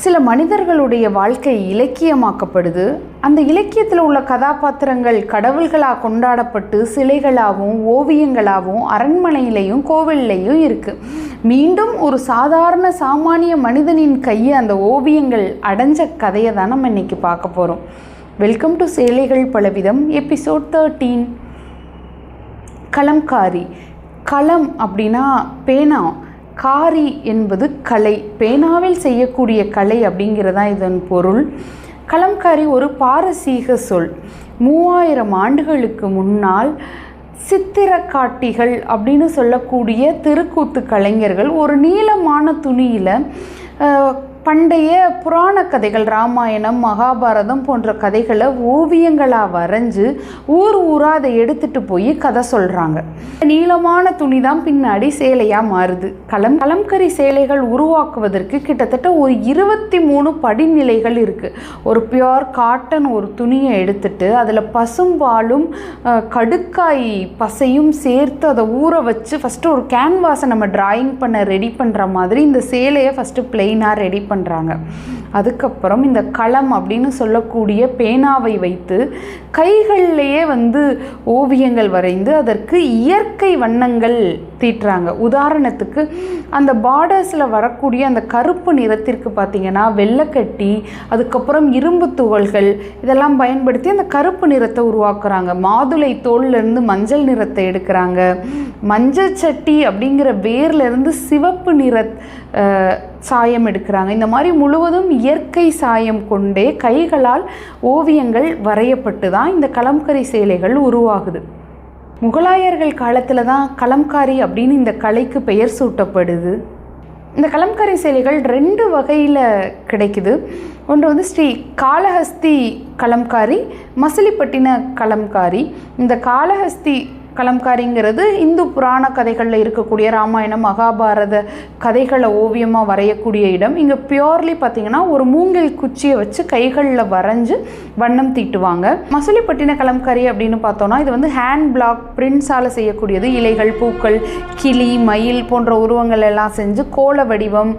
சில மனிதர்களுடைய வாழ்க்கை இலக்கியமாக்கப்படுது. அந்த இலக்கியத்தில் உள்ள கதாபாத்திரங்கள் கடவுள்களாக கொண்டாடப்பட்டு சிலைகளாகவும் ஓவியங்களாகவும் அரண்மனையிலையும் கோவில்லையும் இருக்குது. மீண்டும் ஒரு சாதாரண சாமானிய மனிதனின் கையை அந்த ஓவியங்கள் அடைஞ்ச கதையை தான் நம்ம இன்றைக்கி பார்க்க போகிறோம். வெல்கம் டு சேலைகள் பலவிதம், எபிசோட் 13. கலம்காரி. களம் அப்படின்னா பேனா, காரி என்பது கலை, பேனாவில் செய்யக்கூடிய கலை அப்படிங்கிறதா இதன் பொருள். கலம்காரி ஒரு பாரசீக சொல். 3000 ஆண்டுகளுக்கு முன்னால் சித்திரக்காட்டிகள் அப்படின்னு சொல்லக்கூடிய தெருக்கூத்து கலைஞர்கள் ஒரு நீளமான துணியில் பண்டைய புராண கதைகள், ராமாயணம், மகாபாரதம் போன்ற கதைகளை ஓவியங்களாக வரைஞ்சு ஊர் ஊராக அதை எடுத்துகிட்டு போய் கதை சொல்கிறாங்க. நீளமான துணி தான் பின்னாடி சேலையாக மாறுது. கலம்கரி சேலைகள் உருவாக்குவதற்கு கிட்டத்தட்ட ஒரு 23 படிநிலைகள் இருக்குது. ஒரு பியோர் காட்டன் ஒரு துணியை எடுத்துட்டு அதில் பசும்பாலும் கடுக்காய் பசையும் சேர்த்து அதை ஊற வச்சு ஃபஸ்ட்டு ஒரு கேன்வாஸை நம்ம டிராயிங் பண்ண ரெடி பண்ணுற மாதிரி இந்த சேலையை ஃபஸ்ட்டு பிளெயினாக ரெடி பண்ணுறாங்க. அதுக்கப்புறம் இந்த களம் அப்படின்னு சொல்லக்கூடிய பேனாவை வைத்து கைகள்லேயே ஓவியங்கள் வரைந்து அதற்கு இயற்கை வண்ணங்கள் தீட்டுறாங்க. உதாரணத்துக்கு அந்த பார்டர்ஸில் வரக்கூடிய அந்த கருப்பு நிறத்திற்கு பார்த்திங்கன்னா வெள்ளைக்கட்டி, அதுக்கப்புறம் இரும்பு துகள்கள் இதெல்லாம் பயன்படுத்தி அந்த கருப்பு நிறத்தை உருவாக்குறாங்க. மாதுளை தோல்லேருந்து மஞ்சள் நிறத்தை எடுக்கிறாங்க. மஞ்சள் சட்டி அப்படிங்கிற வேர்லேருந்து சிவப்பு நிற சாயம் எடுக்கிறாங்க. இந்த மாதிரி முழுவதும் இயற்கை சாயம் கொண்டே கைகளால் ஓவியங்கள் வரையப்பட்டு தான் இந்த கலம்கரி சேலைகள் உருவாகுது. முகலாயர்கள் காலத்தில் தான் கலம்காரி அப்படின்னு இந்த கலைக்கு பெயர் சூட்டப்படுது. இந்த கலம்கரி சேலைகள் 2 வகையில் கிடைக்குது. ஒன்று ஸ்ரீ காளஹஸ்தி கலம்காரி, மசிலிப்பட்டின கலம்காரி. இந்த காளஹஸ்தி கலம்காரிங்கிறது இந்து புராண கதைகளில் இருக்கக்கூடிய ராமாயணம், மகாபாரத கதைகளை ஓவியமாக வரையக்கூடிய இடம். இங்கே பியோர்லி பார்த்திங்கன்னா ஒரு மூங்கில் குச்சியை வச்சு கைகளில் வரைஞ்சி வண்ணம் தீட்டுவாங்க. மசிலிப்பட்டின கலம்காரி அப்படின்னு பார்த்தோன்னா இது ஹேண்ட் பிளாக் பிரிண்ட்ஸால் செய்யக்கூடியது. இலைகள், பூக்கள், கிளி, மயில் போன்ற உருவங்கள் எல்லாம் செஞ்சு கோல வடிவம்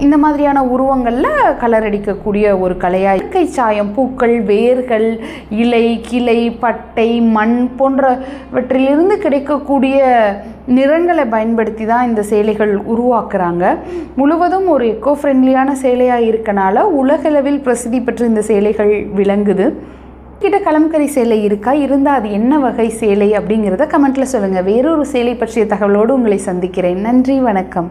இந்த மாதிரியான உருவங்களில் கலர் அடிக்கக்கூடிய ஒரு கலையாக. இயற்கை சாயம், பூக்கள், வேர்கள், இலை, கிளை, பட்டை, மண் போன்றவற்றில் இருந்து கிடைக்கக்கூடிய நிறங்களை பயன்படுத்தி தான் இந்த சேலைகள் உருவாக்குறாங்க. முழுவதும் ஒரு எக்கோ ஃப்ரெண்ட்லியான சேலையாக இருக்கனால உலகளவில் பிரசித்தி பெற்ற இந்த சேலைகள் விளங்குது. கிட்ட கலம்கரி சேலை இருக்கா, இருந்தால் அது என்ன வகை சேலை அப்படிங்கிறத கமெண்ட்டில் சொல்லுங்கள். வேறொரு சேலை பற்றிய தகவலோடு உங்களை சந்திக்கிறேன். நன்றி, வணக்கம்.